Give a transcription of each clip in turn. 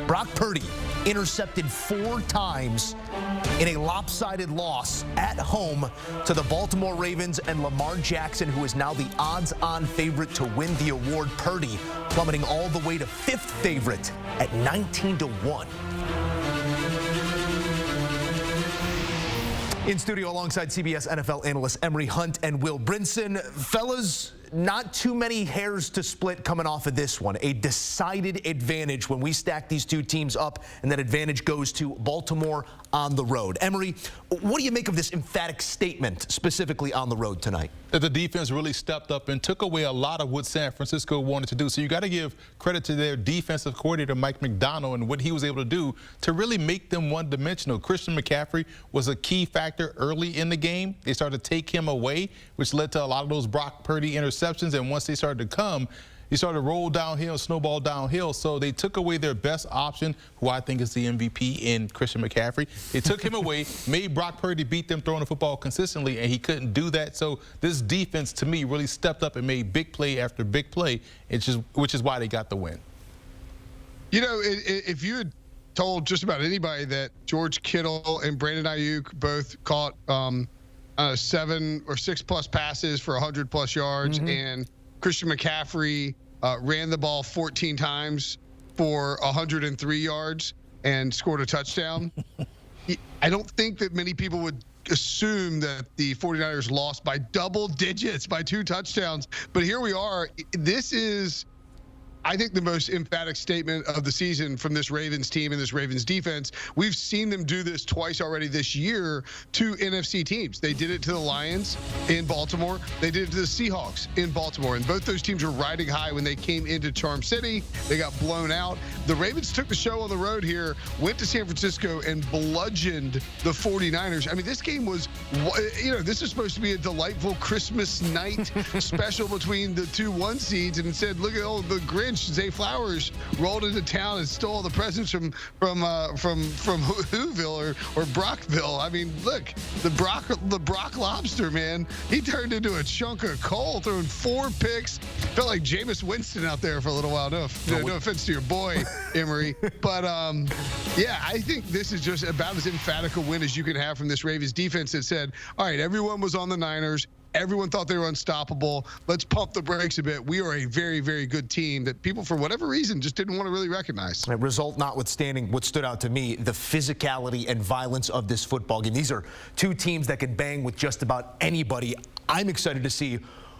Brock Purdy intercepted 4 times in a lopsided loss at home to the Baltimore Ravens and Lamar Jackson, who is now the odds-on favorite to win the award. Purdy plummeting all the way to 5th favorite at 19-1. In studio alongside CBS NFL analysts Emery Hunt and Will Brinson. Fellas, not too many hairs to split coming off of this one. A decided advantage when we stack these two teams up, and that advantage goes to Baltimore on the road. Emery, what do you make of this emphatic statement specifically on the road tonight? That the defense really stepped up and took away a lot of what San Francisco wanted to do. So you got to give credit to their defensive coordinator, Mike McDonald, and what he was able to do to really make them one-dimensional. Christian McCaffrey was a key factor early in the game. They started to take him away, which led to a lot of those Brock Purdy interceptions. And once they started to come, he started to roll downhill, snowball downhill. So they took away their best option, who I think is the MVP in Christian McCaffrey. They took him away, made Brock Purdy beat them throwing the football consistently, and he couldn't do that. So this defense, to me, really stepped up and made big play after big play, which is why they got the win. You know, if you had told just about anybody that George Kittle and Brandon Ayuk both caught 7 or 6+ passes for 100+ yards, and Christian McCaffrey ran the ball 14 times for 103 yards and scored a touchdown, I don't think that many people would assume that the 49ers lost by double digits, by 2 touchdowns. But here we are. This is, I think, the most emphatic statement of the season from this Ravens team and this Ravens defense. We've seen them do this twice already this year to NFC teams. They did it to the Lions in Baltimore. They did it to the Seahawks in Baltimore. And both those teams were riding high when they came into Charm City. They got blown out. The Ravens took the show on the road here, went to San Francisco, and bludgeoned the 49ers. I mean, this game was, you know, this is supposed to be a delightful Christmas night special between the 2 1 seeds. And instead, look at all the Grinch. Zay Flowers rolled into town and stole the presents from Whoville or Brockville. I mean, look, the Brock Lobster, man, he turned into a chunk of coal, throwing 4 picks. Felt like Jameis Winston out there for a little while. No offense to your boy, Emery, but yeah, I think this is just about as emphatic a win as you can have from this Ravens defense that said, all right, everyone was on the Niners. Everyone thought they were unstoppable. Let's pump the brakes a bit. We are a very, very good team that people, for whatever reason, just didn't want to really recognize. Result notwithstanding, what stood out to me, the physicality and violence of this football game. These are 2 teams that can bang with just about anybody. I'm excited to see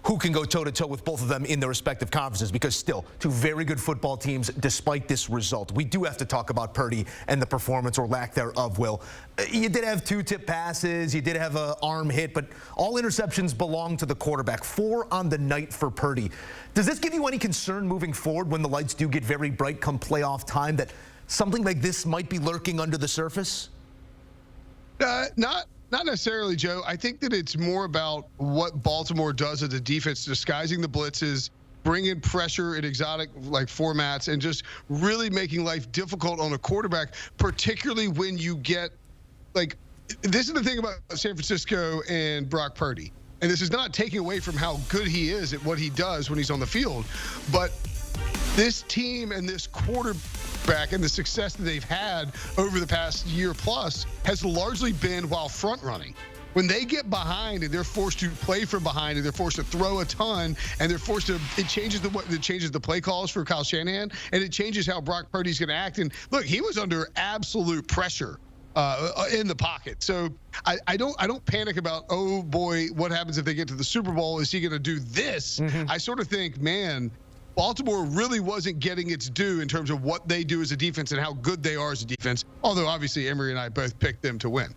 who can go toe-to-toe with both of them in their respective conferences, because still 2 very good football teams despite this result. We do have to talk about Purdy and the performance or lack thereof, Will. You did have 2 tip passes, you did have an arm hit, but all interceptions belong to the quarterback. 4 on the night for Purdy. Does this give you any concern moving forward when the lights do get very bright come playoff time, that something like this might be lurking under the surface? Not necessarily, Joe. I think that it's more about what Baltimore does as a defense, disguising the blitzes, bringing pressure in exotic formats, and just really making life difficult on a quarterback, particularly when you get this is the thing about San Francisco and Brock Purdy. And this is not taking away from how good he is at what he does when he's on the field, but this team and this quarterback and the success that they've had over the past year plus has largely been while front running. When they get behind and they're forced to play from behind and they're forced to throw a ton and they're forced to, it changes the play calls for Kyle Shanahan, and it changes how Brock Purdy's going to act. And look, he was under absolute pressure in the pocket. So I don't panic about, oh boy, what happens if they get to the Super Bowl? Is he going to do this? I sort of think, man, Baltimore really wasn't getting its due in terms of what they do as a defense and how good they are as a defense, although obviously Emery and I both picked them to win.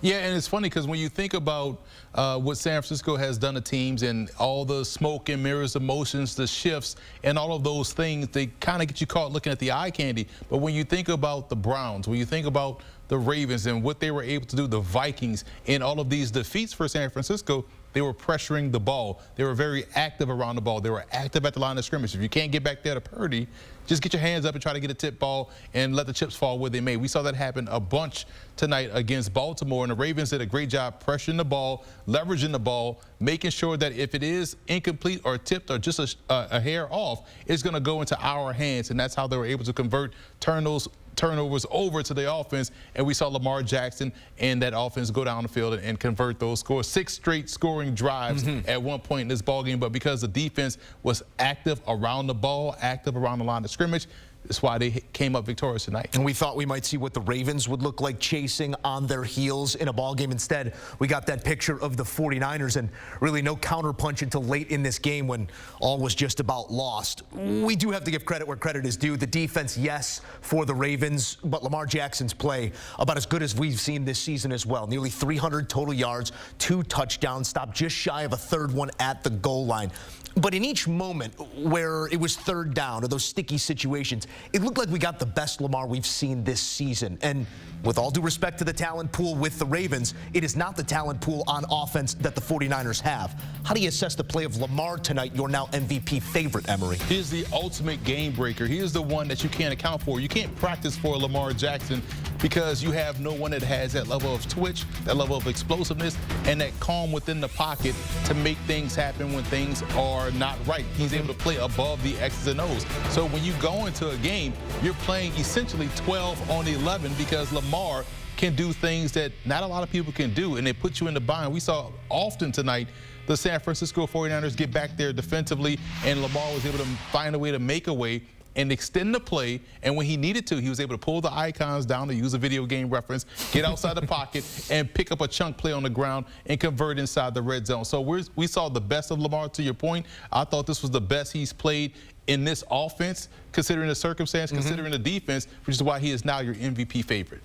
Yeah, and it's funny because when you think about what San Francisco has done to teams and all the smoke and mirrors emotions, the shifts, and all of those things, they kind of get you caught looking at the eye candy. But when you think about the Browns, when you think about the Ravens and what they were able to do, the Vikings, and all of these defeats for San Francisco, they were pressuring the ball. They were very active around the ball. They were active at the line of scrimmage. If you can't get back there to Purdy, just get your hands up and try to get a tip ball and let the chips fall where they may. We saw that happen a bunch tonight against Baltimore, and the Ravens did a great job pressuring the ball, leveraging the ball, making sure that if it is incomplete or tipped or just a hair off, it's going to go into our hands, and that's how they were able to convert turnovers over to the offense, and we saw Lamar Jackson and that offense go down the field and convert those scores. 6 straight scoring drives at one point in this ballgame, but because the defense was active around the ball, active around the line of scrimmage, that's why they came up victorious tonight. And we thought we might see what the Ravens would look like chasing on their heels in a ball game. Instead, we got that picture of the 49ers and really no counterpunch until late in this game when all was just about lost. We do have to give credit where credit is due. The defense, yes, for the Ravens, but Lamar Jackson's play about as good as we've seen this season as well. Nearly 300 total yards, 2 touchdowns, stopped just shy of a third one at the goal line. But in each moment where it was third down or those sticky situations, it looked like we got the best Lamar we've seen this season. And with all due respect to the talent pool with the Ravens, it is not the talent pool on offense that the 49ers have. How do you assess the play of Lamar tonight, your now MVP favorite, Emery? He is the ultimate game breaker. He is the one that you can't account for. You can't practice for Lamar Jackson because you have no one that has that level of twitch, that level of explosiveness, and that calm within the pocket to make things happen when things are not right. He's able to play above the X's and O's. So when you go into a game, you're playing essentially 12 on 11 because Lamar can do things that not a lot of people can do, and it puts you in the bind. We saw often tonight the San Francisco 49ers get back there defensively, and Lamar was able to find a way to make a way and extend the play, and when he needed to, he was able to pull the icons down, to use a video game reference, get outside the pocket, and pick up a chunk play on the ground and convert inside the red zone. So we saw the best of Lamar, to your point. I thought this was the best he's played in this offense, considering the circumstance, considering the defense, which is why he is now your MVP favorite.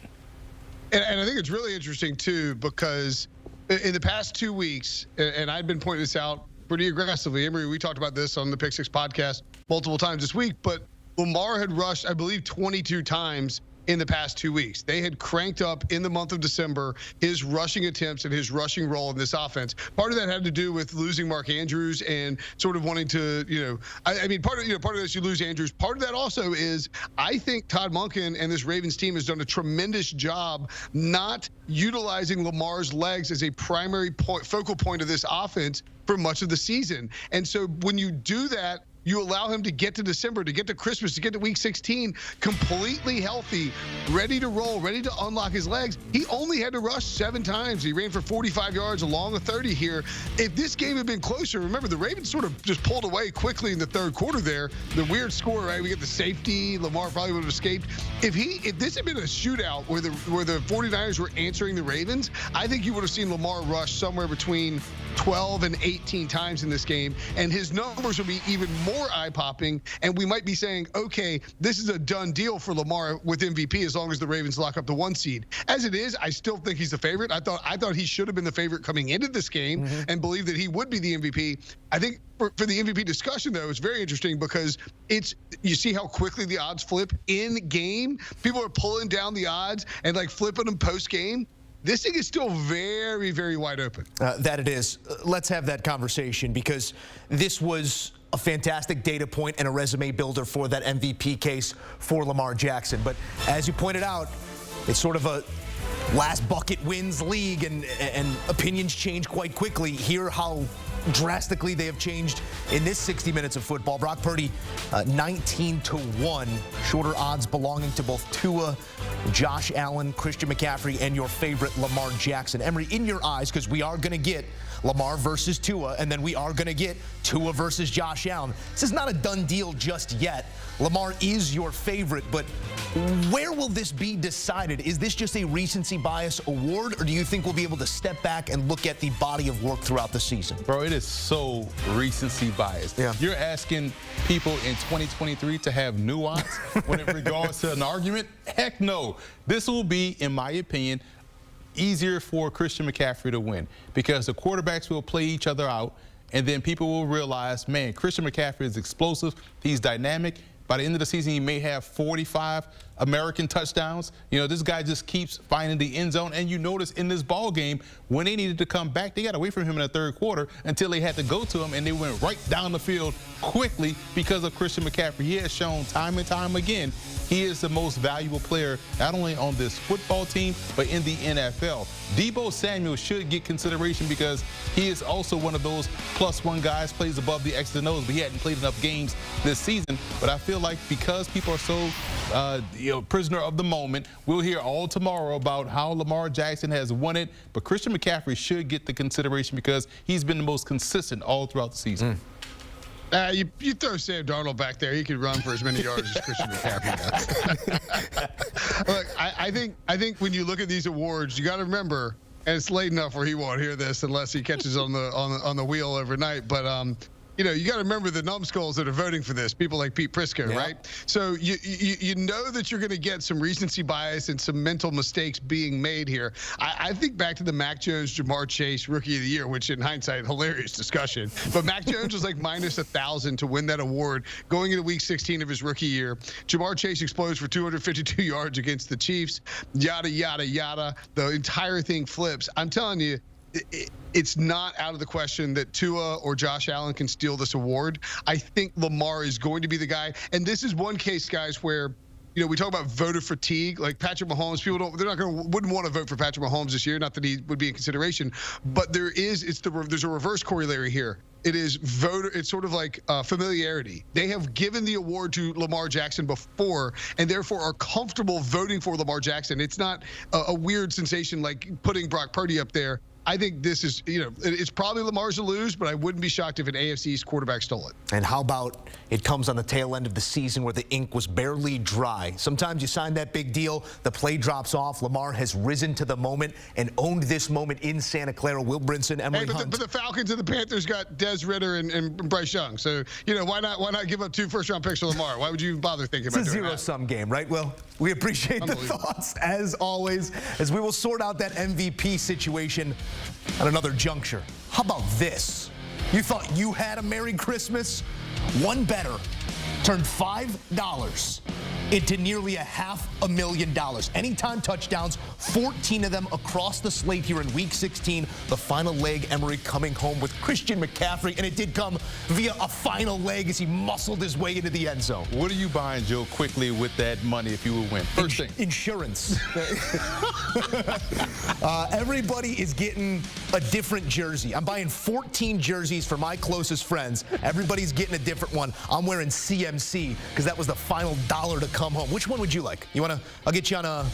And I think it's really interesting, too, because in the past 2 weeks, and I've been pointing this out pretty aggressively, Emery, we talked about this on the Pick 6 podcast multiple times this week, but Lamar had rushed, I believe, 22 times in the past 2 weeks. They had cranked up in the month of December his rushing attempts and his rushing role in this offense. Part of that had to do with losing Mark Andrews and sort of wanting to, I mean, part of this, you lose Andrews. Part of that also is, I think Todd Monken and this Ravens team has done a tremendous job not utilizing Lamar's legs as a primary focal point of this offense for much of the season. And so when you do that, you allow him to get to December, to get to Christmas, to get to week 16, completely healthy, ready to roll, ready to unlock his legs. He only had to rush 7 times. He ran for 45 yards along a 30 here. If this game had been closer, remember, the Ravens sort of just pulled away quickly in the third quarter there. The weird score, right? We get the safety. Lamar probably would have escaped. If this had been a shootout where the 49ers were answering the Ravens, I think you would have seen Lamar rush somewhere between 12 and 18 times in this game, and his numbers would be even more eye-popping, and we might be saying, okay, this is a done deal for Lamar with MVP as long as the Ravens lock up the 1 seed. As it is, I still think he's the favorite. I thought he should have been the favorite coming into this game and believed that he would be the MVP. I think for the MVP discussion, though, it's very interesting because you see how quickly the odds flip in game. People are pulling down the odds and like flipping them post-game. This thing is still very, very wide open. That it is. Let's have that conversation because this was a fantastic data point and a resume builder for that MVP case for Lamar Jackson. But as you pointed out, it's sort of a last bucket wins league, and opinions change quite quickly. Hear how drastically they have changed in this 60 minutes of football. Brock Purdy, 19-1, shorter odds belonging to both Tua, Josh Allen, Christian McCaffrey, and your favorite Lamar Jackson. Emery, in your eyes, because we are going to get Lamar versus Tua, and then we are going to get Tua versus Josh Allen. This is not a done deal just yet. Lamar is your favorite, but where will this be decided? Is this just a recency bias award, or do you think we'll be able to step back and look at the body of work throughout the season? Bro, it is so recency bias. Yeah. You're asking people in 2023 to have nuance when it regards to an argument? Heck no. This will be, in my opinion, easier for Christian McCaffrey to win because the quarterbacks will play each other out, and then people will realize, man, Christian McCaffrey is explosive. He's dynamic. By the end of the season, he may have 45 American touchdowns. You know, this guy just keeps finding the end zone. And you notice in this ball game, when they needed to come back, they got away from him in the third quarter until they had to go to him, and they went right down the field quickly because of Christian McCaffrey. He has shown time and time again he is the most valuable player, not only on this football team, but in the NFL. Deebo Samuel should get consideration because he is also one of those +1 guys, plays above the X's and O's, but he hadn't played enough games this season. But I feel like because people are so prisoner of the moment, we'll hear all tomorrow about how Lamar Jackson has won it. But Christian McCaffrey should get the consideration because he's been the most consistent all throughout the season. You throw Sam Darnold back there, he could run for as many yards as Christian McCaffrey does. Look, I think when you look at these awards, you got to remember, and it's late enough where he won't hear this unless he catches on the wheel overnight. But you know, you got to remember the numbskulls that are voting for this, people like Pete Prisco, yeah. right? So you know that you're going to get some recency bias and some mental mistakes being made here. I think back to the Mac Jones, Jamar Chase Rookie of the Year, which in hindsight, hilarious discussion. But Mac Jones was like -1,000 to win that award going into Week 16 of his rookie year. Jamar Chase explodes for 252 yards against the Chiefs. Yada, yada, yada. The entire thing flips. I'm telling you, it's not out of the question that Tua or Josh Allen can steal this award. I think Lamar is going to be the guy. And this is one case, guys, where, you know, we talk about voter fatigue. Like Patrick Mahomes, people wouldn't want to vote for Patrick Mahomes this year. Not that he would be in consideration, but there's a reverse corollary here. It is it's sort of like familiarity. They have given the award to Lamar Jackson before, and therefore are comfortable voting for Lamar Jackson. It's not a weird sensation like putting Brock Purdy up there. I think this is, you know, it's probably Lamar's to lose, but I wouldn't be shocked if an AFC East quarterback stole it. And how about it comes on the tail end of the season where the ink was barely dry? Sometimes you sign that big deal, the play drops off. Lamar has risen to the moment and owned this moment in Santa Clara. Will Brinson, Emory Hunt. But the Falcons and the Panthers got Des Ridder and Bryce Young. So, you know, why not give up 2 first-round picks to Lamar? Why would you bother thinking about it? It's a doing zero-sum game, right? Well, we appreciate the thoughts, as always, as we will sort out that MVP situation at another juncture. How about this? You thought you had a Merry Christmas? One bettor turned $5 into nearly $500,000. Anytime touchdowns, 14 of them across the slate here in Week 16. The final leg, Emory coming home with Christian McCaffrey, and it did come via a final leg as he muscled his way into the end zone. What are you buying, Joe, quickly with that money if you would win? First thing. Insurance. Everybody is getting a different jersey. I'm buying 14 jerseys for my closest friends. Everybody's getting a different one. I'm wearing CMC because that was the final dollar to come home. Which one would you like? You want to? I'll get you on a.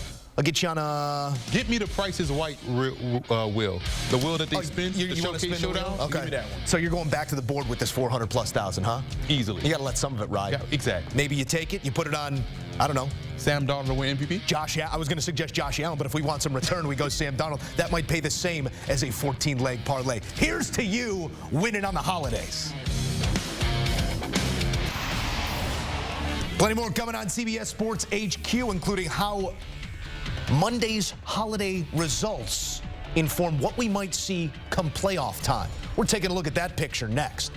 Get me the Price is White wheel. The wheel that they spin. You want to spin showdown? Okay. Give me that one. So you're going back to the board with this 400,000+, huh? Easily. You got to let some of it ride. Yeah, exactly. Maybe you take it, you put it on, I don't know. Sam Darnold to win MVP? I was going to suggest Josh Allen, but if we want some return, we go Sam Darnold. That might pay the same as a 14-leg parlay. Here's to you winning on the holidays. Plenty more coming on CBS Sports HQ, including how Monday's holiday results inform what we might see come playoff time. We're taking a look at that picture next.